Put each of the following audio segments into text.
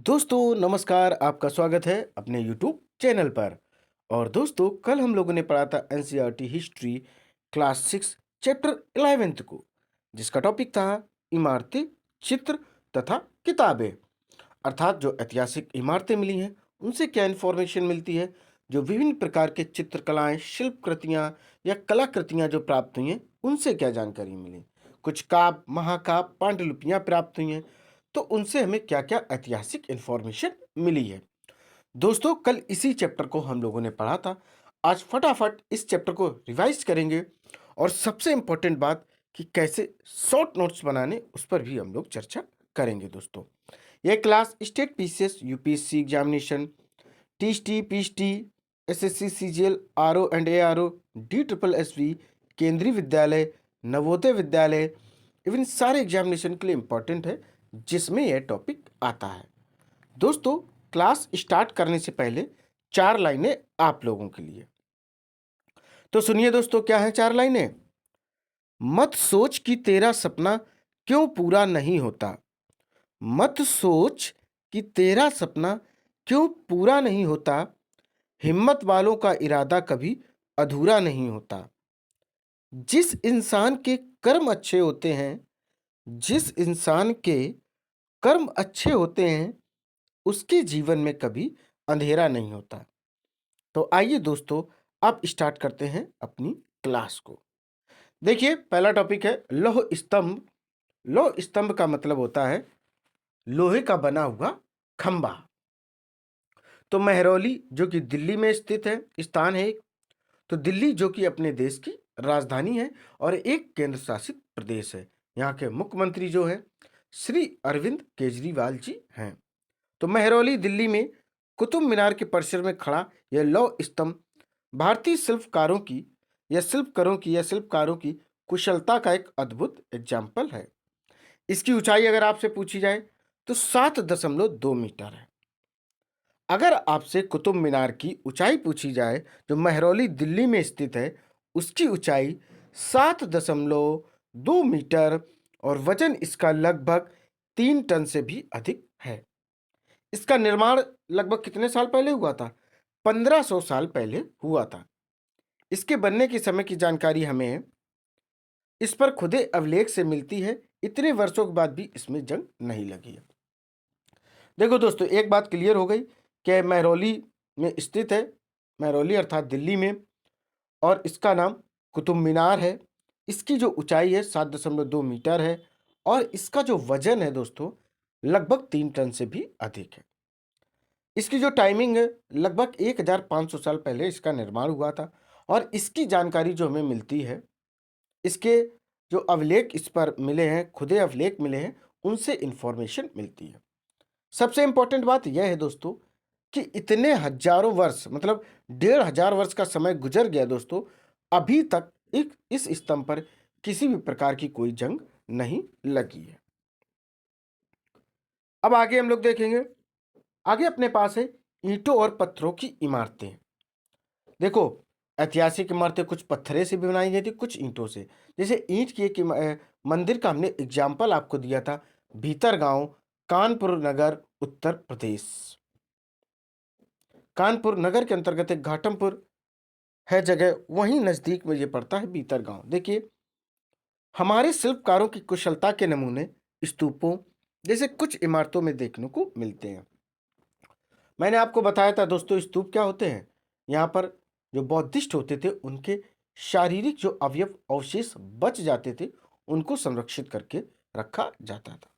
दोस्तों नमस्कार, आपका स्वागत है अपने यूट्यूब चैनल पर। और दोस्तों कल हम लोगों ने पढ़ा था NCERT history class 6 chapter 11th को, जिसका टॉपिक था इमारतें, चित्र तथा किताबें। अर्थात जो ऐतिहासिक इमारतें मिली हैं उनसे क्या इन्फॉर्मेशन मिलती है, जो विभिन्न प्रकार के चित्रकलाएं, शिल्प कृतियाँ या कलाकृतियाँ जो प्राप्त हुई हैं उनसे क्या जानकारी मिली। कुछ काव्य, महाकाव्य, पांडुलिपियाँ प्राप्त हुई हैं, तो उनसे हमें क्या क्या ऐतिहासिक इन्फॉर्मेशन मिली है। दोस्तों कल इसी चैप्टर को हम लोगों ने पढ़ा था। आज फटाफट इस चैप्टर को रिवाइज करेंगे और सबसे इम्पोर्टेंट बात कि कैसे शॉर्ट नोट्स बनाने उस पर भी हम लोग चर्चा करेंगे। दोस्तों यह class state PCS, UPSC examination, TST, PST, SSC, CGL, RO and ARO, D triple SV, Kendriya Vidyalaya, Navodaya Vidyalaya, even सारे एग्जामिनेशन के लिए इम्पोर्टेंट है जिसमें यह टॉपिक आता है। दोस्तों क्लास स्टार्ट करने से पहले 4 लाइनें आप लोगों के लिए। तो सुनिए दोस्तों, क्या है 4 लाइनें। मत सोच कि तेरा सपना क्यों पूरा नहीं होता। मत सोच कि तेरा सपना क्यों पूरा नहीं होता। हिम्मत वालों का इरादा कभी अधूरा नहीं होता। जिस इंसान के कर्म अच्छे होते हैं, जिस इंसान के कर्म अच्छे होते हैं, उसके जीवन में कभी अंधेरा नहीं होता। तो आइए दोस्तों अब स्टार्ट करते हैं अपनी क्लास को। देखिए पहला टॉपिक है लौह स्तंभ। लौह स्तंभ का मतलब होता है लोहे का बना हुआ खंबा। तो महरौली जो कि दिल्ली में स्थित है, स्थान है एक। तो दिल्ली जो कि अपने देश की राजधानी है और एक केंद्र शासित प्रदेश है। यहाँ के मुख्यमंत्री जो है श्री अरविंद केजरीवाल जी हैं। तो महरौली दिल्ली में कुतुब मीनार के परिसर में खड़ा यह लौह स्तंभ भारतीय शिल्पकारों की कुशलता का एक अद्भुत एग्जाम्पल है। इसकी ऊंचाई अगर आपसे पूछी जाए तो 7.2 मीटर है। अगर आपसे कुतुब मीनार की ऊंचाई पूछी जाए जो महरौली दिल्ली में स्थित है, उसकी ऊंचाई 7.2 मीटर और वजन इसका लगभग 3 टन से भी अधिक है। इसका निर्माण लगभग कितने साल पहले हुआ था? 1500 साल पहले हुआ था। इसके बनने के समय की जानकारी हमें इस पर खुदे अभिलेख से मिलती है। इतने वर्षों के बाद भी इसमें जंग नहीं लगी है। देखो दोस्तों, एक बात क्लियर हो गई कि महरौली में स्थित है, महरौली अर्थात दिल्ली में, और इसका नाम कुतुब मीनार है। इसकी जो ऊंचाई है 7.2 मीटर है और इसका जो वजन है दोस्तों लगभग 3 टन से भी अधिक है। इसकी जो टाइमिंग है लगभग 1500 साल पहले इसका निर्माण हुआ था। और इसकी जानकारी जो हमें मिलती है, इसके जो अभिलेख इस पर मिले हैं, खुदे अभिलेख मिले हैं, उनसे इंफॉर्मेशन मिलती है। सबसे इंपॉर्टेंट बात यह है दोस्तों कि इतने हजारों वर्ष, मतलब 1500 वर्ष का समय गुजर गया दोस्तों, अभी तक इस स्तंभ पर किसी भी प्रकार की कोई जंग नहीं लगी है। अब आगे हम लोग देखेंगे। आगे अपने पास है ईंटों और पत्थरों की इमारतें। देखो, ऐतिहासिक इमारतें कुछ पत्थरे से भी बनाई गई थी, कुछ ईंटों से। जैसे ईंट की एक मंदिर का हमने एग्जाम्पल आपको दिया था, भीतरगांव, कानपुर नगर, उत्तर प्रदेश। कानपुर नगर के अंतर्गत एक घाटमपुर है जगह, वहीं नजदीक में ये पड़ता है भीतरगांव। देखिए, हमारे शिल्पकारों की कुशलता के नमूने स्तूपों जैसे कुछ इमारतों में देखने को मिलते हैं। मैंने आपको बताया था दोस्तों स्तूप क्या होते हैं। यहाँ पर जो बौद्धिस्ट होते थे उनके शारीरिक जो अवयव अवशेष बच जाते थे उनको संरक्षित करके रखा जाता था।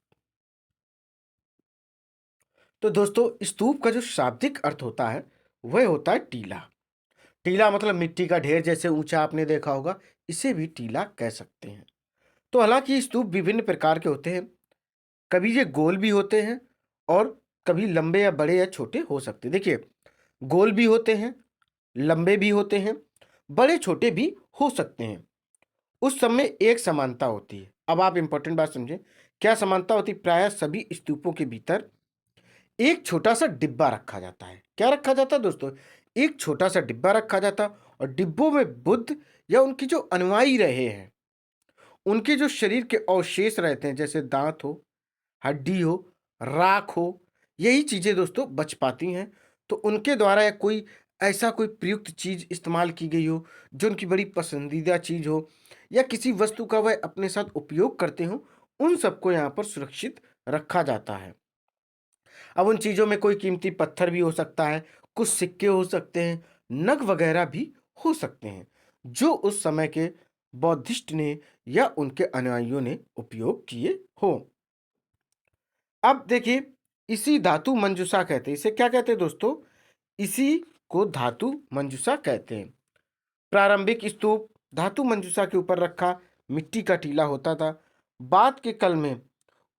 तो दोस्तों स्तूप का जो शाब्दिक अर्थ होता है वह होता है टीला। टीला मतलब मिट्टी का ढेर, जैसे ऊंचा आपने देखा होगा, इसे भी टीला कह सकते हैं। तो हालांकि स्तूप विभिन्न प्रकार के होते हैं। कभी ये गोल भी होते हैं और कभी लंबे या बड़े या छोटे हो सकते हैं। देखिए, गोल भी होते हैं, लंबे भी होते हैं, बड़े छोटे भी हो सकते हैं। उस सब में एक समानता होती है। अब आप इंपॉर्टेंट बात समझें, क्या समानता होती है? प्रायः सभी स्तूपों के भीतर एक छोटा सा डिब्बा रखा जाता है। क्या रखा जाता है दोस्तों? एक छोटा सा डिब्बा रखा जाता है और डिब्बों में बुद्ध या उनकी जो अनुयायी रहे हैं, उनके जो शरीर के अवशेष रहते हैं, जैसे दांत हो, हड्डी हो, राख हो, यही चीज़ें दोस्तों बच पाती हैं। तो उनके द्वारा या कोई ऐसा कोई प्रयुक्त चीज़ इस्तेमाल की गई हो, जो उनकी बड़ी पसंदीदा चीज़ हो या किसी वस्तु का वह अपने साथ उपयोग करते हों, उन सबको यहाँ पर सुरक्षित रखा जाता है। अब उन चीज़ों में कोई कीमती पत्थर भी हो सकता है, कुछ सिक्के हो सकते हैं, नग वगैरह भी हो सकते हैं, जो उस समय के बौद्धिस्ट ने या उनके अनुयायियों ने उपयोग किए हों। अब देखिए, इसी धातु मंजूषा कहते हैं। इसे क्या कहते हैं दोस्तों? इसी को धातु मंजूषा कहते हैं। प्रारंभिक स्तूप धातु मंजूषा के ऊपर रखा मिट्टी का टीला होता था। बाद के कल में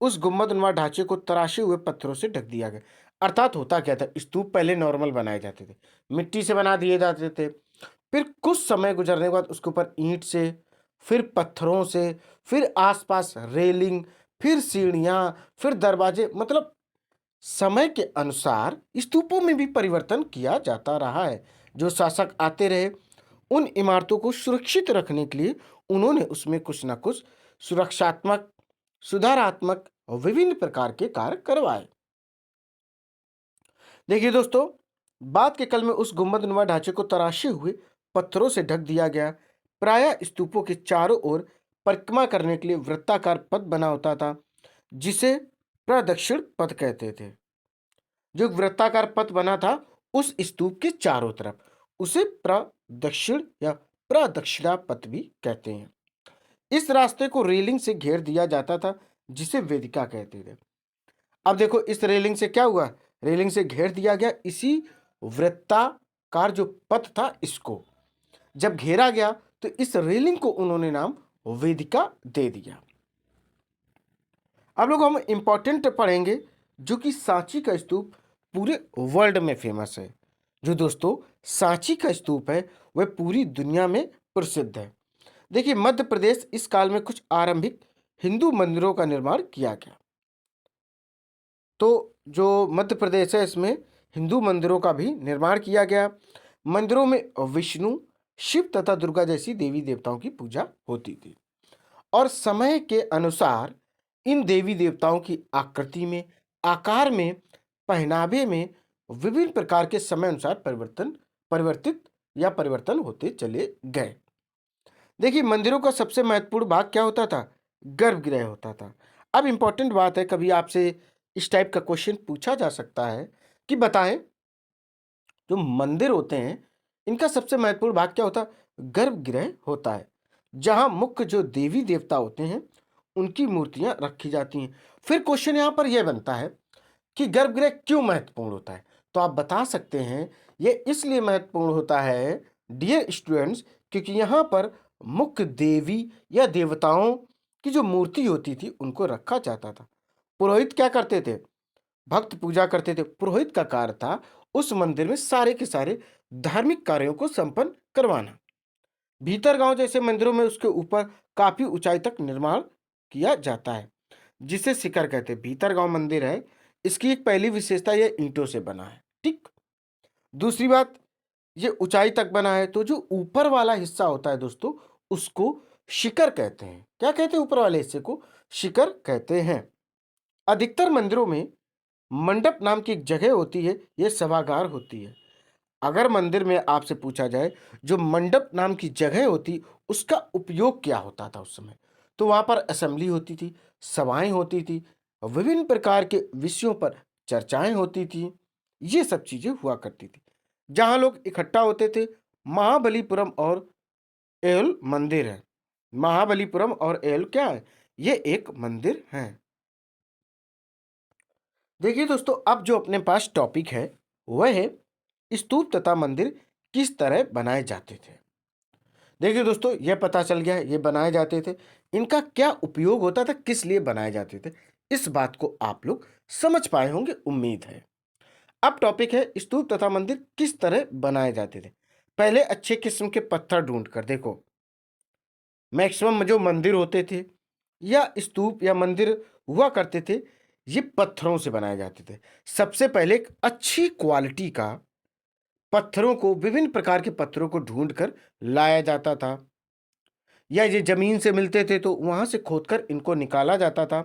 उस गुंबदनुमा ढांचे को तराशे हुए पत्थरों से ढक दिया गया। अर्थात होता क्या था, स्तूप पहले नॉर्मल बनाए जाते थे, मिट्टी से बना दिए जाते थे। फिर कुछ समय गुजरने के बाद उसके ऊपर ईंट से, फिर पत्थरों से, फिर आसपास रेलिंग, फिर सीढ़ियां, फिर दरवाजे, मतलब समय के अनुसार स्तूपों में भी परिवर्तन किया जाता रहा है। जो शासक आते रहे, उन इमारतों को सुरक्षित रखने के लिए उन्होंने उसमें कुछ ना कुछ सुरक्षात्मक, सुधारात्मक और विभिन्न प्रकार के कार्य करवाए। देखिए दोस्तों, बाद के कल में उस गुंबदनुमा ढांचे को तराशे हुए पत्थरों से ढक दिया गया। प्रायः स्तूपों के चारों ओर परिक्रमा करने के लिए वृत्ताकार पथ बना होता था, जिसे प्रदक्षिण पथ कहते थे। जो वृत्ताकार पथ बना था उस स्तूप के चारों तरफ, उसे प्रदक्षिण या प्रदक्षिणा पथ भी कहते हैं। इस रास्ते को रेलिंग से घेर दिया जाता था, जिसे वेदिका कहते थे। अब देखो, इस रेलिंग से क्या हुआ, रेलिंग से घेर दिया गया इसी वृत्ताकार जो पथ था, इसको जब घेरा गया तो इस रेलिंग को उन्होंने नाम वेदिका दे दिया। अब लोग हम इंपॉर्टेंट पढ़ेंगे, जो कि सांची का स्तूप पूरे वर्ल्ड में फेमस है। जो दोस्तों सांची का स्तूप है वह पूरी दुनिया में प्रसिद्ध है। देखिए, मध्य प्रदेश इस काल में कुछ आरंभिक हिंदू मंदिरों का निर्माण किया गया। तो जो मध्य प्रदेश है, इसमें हिंदू मंदिरों का भी निर्माण किया गया। मंदिरों में विष्णु, शिव तथा दुर्गा जैसी देवी देवताओं की पूजा होती थी, और समय के अनुसार इन देवी देवताओं की आकृति में, आकार में, पहनावे में विभिन्न प्रकार के समय अनुसार परिवर्तन होते चले गए। देखिए, मंदिरों का सबसे महत्वपूर्ण भाग क्या होता था? गर्भगृह होता था। अब इंपॉर्टेंट बात है, कभी आपसे इस टाइप का क्वेश्चन पूछा जा सकता है कि बताएं, जो मंदिर होते हैं इनका सबसे महत्वपूर्ण भाग क्या होता है? गर्भगृह होता है, जहां मुख्य जो देवी देवता होते हैं उनकी मूर्तियां रखी जाती हैं। फिर क्वेश्चन यहां पर यह बनता है कि गर्भगृह क्यों महत्वपूर्ण होता है? तो आप बता सकते हैं, यह इसलिए महत्वपूर्ण होता है डियर स्टूडेंट्स, क्योंकि यहाँ पर मुख्य देवी या देवताओं की जो मूर्ति होती थी उनको रखा जाता था। पुरोहित क्या करते थे? भक्त पूजा करते थे। पुरोहित का कार्य था उस मंदिर में सारे के सारे धार्मिक कार्यों को संपन्न करवाना। भीतर गांव जैसे मंदिरों में उसके ऊपर काफी ऊंचाई तक निर्माण किया जाता है, जिसे शिखर कहते हैं। भीतर गांव मंदिर है, इसकी एक पहली विशेषता यह ईंटों से बना है। ठीक। दूसरी बात, ये ऊंचाई तक बना है, तो जो ऊपर वाला हिस्सा होता है दोस्तों, उसको शिखर कहते हैं। क्या कहते हैं? ऊपर वाले हिस्से को शिखर कहते हैं। अधिकतर मंदिरों में मंडप नाम की एक जगह होती है, यह सभागार होती है। अगर मंदिर में आपसे पूछा जाए, जो मंडप नाम की जगह होती उसका उपयोग क्या होता था उस समय, तो वहां पर असेंबली होती थी, सभाएं होती थी, विभिन्न प्रकार के विषयों पर चर्चाएं होती थी। ये सब चीजें हुआ करती थी, जहां लोग इकट्ठा होते थे। महाबलीपुरम और एल मंदिर है। महाबलीपुरम और एल क्या है? ये एक मंदिर है। देखिए दोस्तों, अब जो अपने पास टॉपिक है वह है स्तूप तथा मंदिर किस तरह बनाए जाते थे। देखिए दोस्तों, यह पता चल गया है ये बनाए जाते थे, इनका क्या उपयोग होता था, किस लिए बनाए जाते थे, इस बात को आप लोग समझ पाए होंगे, उम्मीद है। अब टॉपिक है स्तूप तथा मंदिर किस तरह बनाए जाते थे। पहले अच्छे किस्म के पत्थर ढूंढ कर देखो, मैक्सिमम जो मंदिर होते थे या स्तूप या मंदिर हुआ करते थे, ये पत्थरों से बनाए जाते थे। सबसे पहले एक अच्छी क्वालिटी का पत्थरों को, विभिन्न प्रकार के पत्थरों को ढूंढकर लाया जाता था, या ये जमीन से मिलते थे तो वहां से खोदकर इनको निकाला जाता था।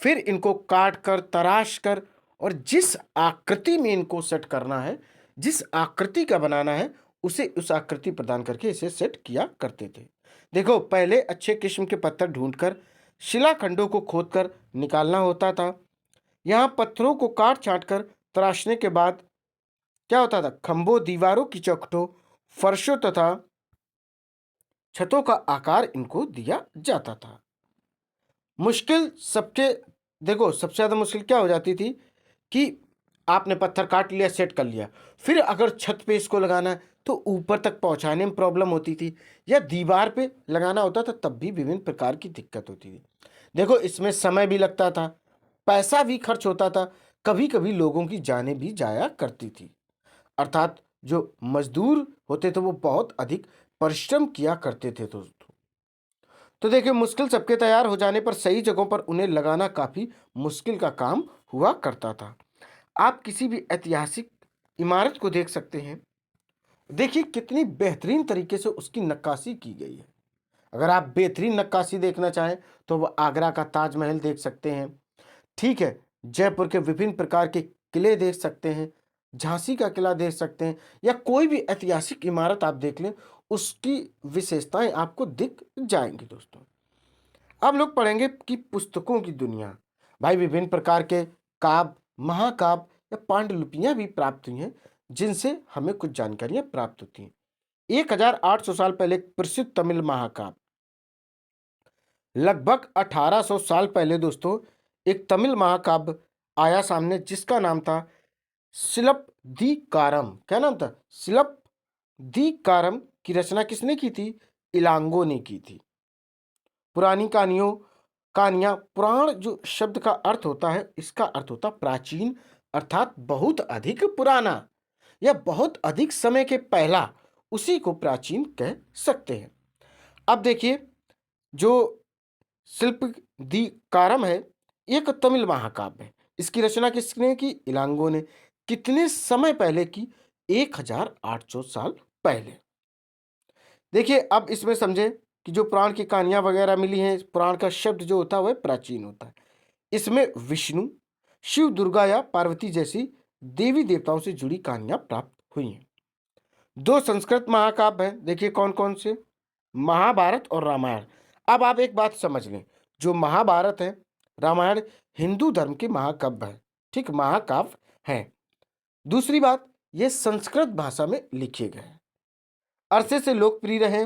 फिर इनको काट कर, तराश कर और जिस आकृति में इनको सेट करना है, जिस आकृति का बनाना है, उसे उस आकृति प्रदान करके इसे सेट किया करते थे। देखो, पहले अच्छे किस्म के पत्थर ढूंढकर शिलाखंडों को खोदकर निकालना होता था। यहाँ पत्थरों को काट छांट कर तराशने के बाद क्या होता था, खंभों, दीवारों की चौखटों, फर्शों तथा छतों का आकार इनको दिया जाता था। मुश्किल सबके देखो, सबसे ज़्यादा मुश्किल क्या हो जाती थी कि आपने पत्थर काट लिया, सेट कर लिया, फिर अगर छत पे इसको लगाना है तो ऊपर तक पहुंचाने में प्रॉब्लम होती थी, या दीवार पे लगाना होता था तब भी विभिन्न प्रकार की दिक्कत होती थी। देखो, इसमें समय भी लगता था, पैसा भी खर्च होता था, कभी कभी लोगों की जानें भी जाया करती थी। अर्थात जो मजदूर होते थे वो बहुत अधिक परिश्रम किया करते थे दोस्तों। तो देखिए, मुश्किल सबके तैयार हो जाने पर सही जगहों पर उन्हें लगाना काफी मुश्किल का काम हुआ करता था। आप किसी भी ऐतिहासिक इमारत को देख सकते हैं, देखिए कितनी बेहतरीन तरीके से उसकी नक्काशी की गई है। अगर आप बेहतरीन नक्काशी देखना चाहें तो वो आगरा का ताजमहल देख सकते हैं, ठीक है, जयपुर के विभिन्न प्रकार के किले देख सकते हैं, झांसी का किला देख सकते हैं, या कोई भी ऐतिहासिक इमारत आप देख लें, उसकी विशेषताएं आपको दिख जाएंगी दोस्तों। अब लोग पढ़ेंगे कि पुस्तकों की दुनिया। भाई, विभिन्न प्रकार के काव्य, महाकाव्य या पांडुलिपियां भी प्राप्त हुई हैं, जिनसे हमें कुछ जानकारियां प्राप्त होती हैं। 1800 साल पहले एक प्रसिद्ध तमिल महाकाव्य, लगभग 1800 साल पहले दोस्तों एक तमिल महाकाव्य आया सामने, जिसका नाम था शिलप्पदिकारम। क्या नाम था? शिलप्पदिकारम। की रचना किसने की थी? इलांगो ने की थी। पुरानी कहानियां, पुराण जो शब्द का अर्थ होता है, इसका अर्थ होता प्राचीन, अर्थात बहुत अधिक पुराना या बहुत अधिक समय के पहला, उसी को प्राचीन कह सकते हैं। अब देखिए, जो शिल्पदिकारम है, एक तमिल महाकाव्य है। इसकी रचना किसने की? इलांगो ने। कितने समय पहले की? 1800 साल पहले। देखिए, अब इसमें समझे कि जो पुराण की कहानियां वगैरह मिली हैं, पुराण का शब्द जो होता है वह प्राचीन होता है। इसमें विष्णु, शिव, दुर्गा या पार्वती जैसी देवी देवताओं से जुड़ी कहानियां प्राप्त हुई हैं। दो संस्कृत महाकाव्य हैं, देखिए कौन कौन से? महाभारत और रामायण। अब आप एक बात समझ लें, जो महाभारत है, रामायण हिंदू धर्म के महाकाव्य है, ठीक, महाकाव्य है। दूसरी बात, ये संस्कृत भाषा में लिखे गए हैं, अरसे से लोकप्रिय रहे।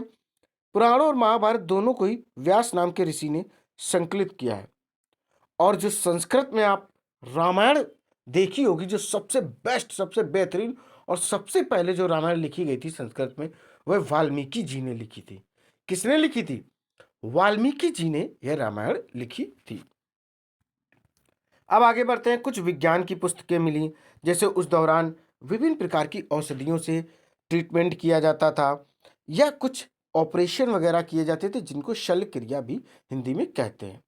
पुराणों और महाभारत दोनों को ही व्यास नाम के ऋषि ने संकलित किया है। और जो संस्कृत में आप रामायण देखी होगी, जो सबसे बेस्ट, सबसे बेहतरीन और सबसे पहले जो रामायण लिखी गई थी संस्कृत में, वह वाल्मीकि जी ने लिखी थी। किसने लिखी थी? वाल्मीकि जी ने यह रामायण लिखी थी। अब आगे बढ़ते हैं। कुछ विज्ञान की पुस्तकें मिली, जैसे उस दौरान विभिन्न प्रकार की औषधियों से ट्रीटमेंट किया जाता था, या कुछ ऑपरेशन वगैरह किए जाते थे, जिनको शल्य क्रिया भी हिंदी में कहते हैं।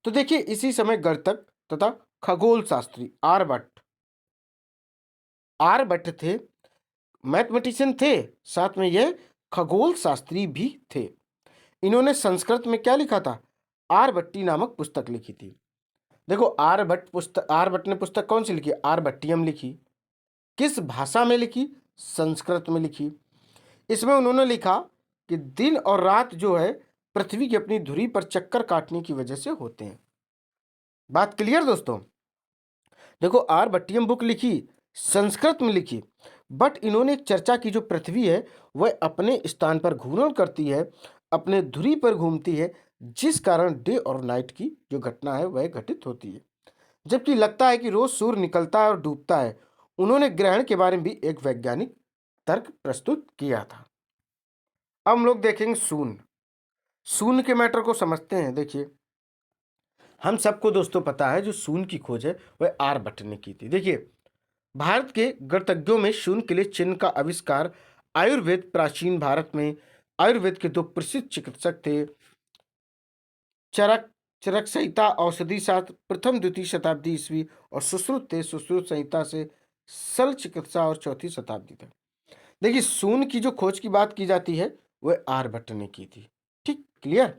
तो देखिए, इसी समय गणितज्ञ तथा खगोल शास्त्री आर्यभट्ट थे, मैथमेटिशियन थे, साथ में यह खगोल शास्त्री भी थे। इन्होंने संस्कृत में क्या लिखा था? आर्यभट्टी नामक पुस्तक लिखी थी। देखो, आर्यभट्ट ने पुस्तक कौन सी लिखी? आर्यभट्टियम लिखी। किस भाषा में लिखी? संस्कृत में लिखी। इसमें उन्होंने लिखा कि दिन और रात जो है पृथ्वी की अपनी धुरी पर चक्कर काटने की वजह से होते हैं। बात क्लियर दोस्तों? देखो, आर्यभट्टियम बुक लिखी, संस्कृत में लिखी, बट इन्होंने एक चर्चा की, जो पृथ्वी है वह अपने स्थान पर घूर्णन करती है, अपने धुरी पर घूमती है, जिस कारण डे और नाइट की जो घटना है वह घटित होती है, जबकि लगता है कि रोज सूर्य निकलता है और डूबता है। उन्होंने ग्रहण के बारे में भी एक वैज्ञानिक तर्क प्रस्तुत किया था। अब हम लोग देखेंगे शून्य के मैटर को समझते हैं। देखिए, हम सबको दोस्तों पता है, जो शून्य की खोज है वह आर्यभट्ट ने की थी। देखिए, भारत के गणितज्ञों में शून्य के लिए चिन्ह का आविष्कार आयुर्वेद, प्राचीन भारत में आयुर्वेद के दो प्रसिद्ध चिकित्सक थे, चरक चरक संहिता औषधि शास्त्र प्रथम द्वितीय शताब्दी ईस्वी, और सुश्रुत थे, सुश्रुत संहिता से सल चिकित्सा और चौथी शताब्दी तक। देखिए, शून्य की जो खोज की बात की जाती है वह आर्यभट्ट ने की थी। ठीक, क्लियर?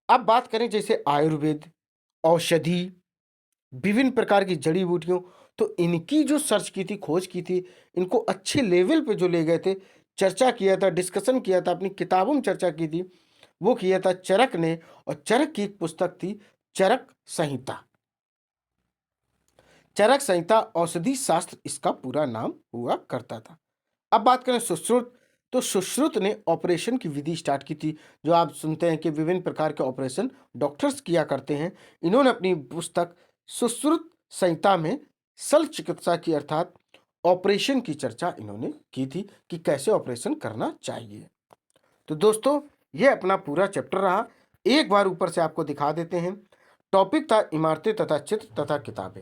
अब बात करें जैसे आयुर्वेद, औषधि, विभिन्न प्रकार की जड़ी बूटियों, तो इनकी जो सर्च की थी, खोज की थी, इनको अच्छे लेवल पे जो ले गए थे, चर्चा किया था, डिस्कशन किया था, अपनी किताबों में चर्चा की थी, वो किया था चरक ने। और चरक की एक पुस्तक थी चरक संहिता। चरक संहिता औषधि शास्त्र इसका पूरा नाम हुआ करता था। अब बात करें सुश्रुत, तो सुश्रुत ने ऑपरेशन की विधि स्टार्ट की थी। जो आप सुनते हैं कि विभिन्न प्रकार के ऑपरेशन डॉक्टर्स किया करते हैं, इन्होंने अपनी पुस्तक सुश्रुत संहिता में शल्य चिकित्सा की अर्थात ऑपरेशन की चर्चा इन्होंने की थी कि कैसे ऑपरेशन करना चाहिए। तो दोस्तों, ये अपना पूरा चैप्टर रहा। एक बार ऊपर से आपको दिखा देते हैं। टॉपिक था इमारतें तथा चित्र तथा किताबें।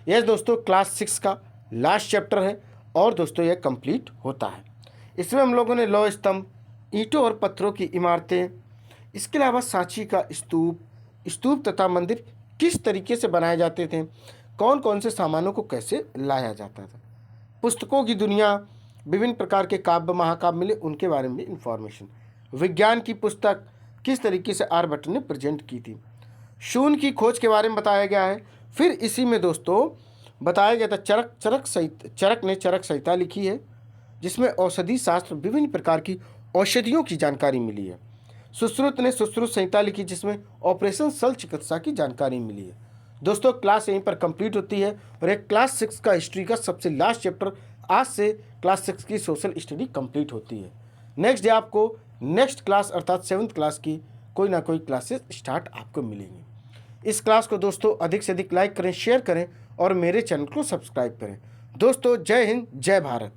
यह दोस्तों क्लास 6 का लास्ट चैप्टर है और दोस्तों यह कंप्लीट होता है। इसमें हम लोगों ने लौह स्तंभ, ईंटों और पत्थरों की इमारतें, इसके अलावा सांची का स्तूप, स्तूप तथा मंदिर किस तरीके से बनाए जाते थे, कौन कौन से सामानों को कैसे लाया जाता था, पुस्तकों की दुनिया, विभिन्न प्रकार के काव्य महाकाव्य मिले उनके बारे में इंफॉर्मेशन, विज्ञान की पुस्तक किस तरीके से आर्यभट्ट ने प्रेजेंट की थी, शून्य की खोज के बारे में बताया गया है। फिर इसी में दोस्तों बताया गया था चरक ने चरक संहिता लिखी है, जिसमें औषधि शास्त्र विभिन्न प्रकार की औषधियों की जानकारी मिली है। सुश्रुत ने सुश्रुत संहिता लिखी, जिसमें ऑपरेशन शल्य चिकित्सा की जानकारी मिली है। दोस्तों, क्लास यहीं पर कंप्लीट होती है और एक क्लास 6 का हिस्ट्री का सबसे लास्ट चैप्टर आज से क्लास 6 की सोशल स्टडी कंप्लीट होती है। नेक्स्ट डे आपको नेक्स्ट क्लास अर्थात 7th क्लास की कोई ना कोई क्लासेस स्टार्ट आपको मिलेंगी। इस क्लास को दोस्तों अधिक से अधिक लाइक करें, शेयर करें और मेरे चैनल को सब्सक्राइब करें। दोस्तों, जय हिंद, जय भारत।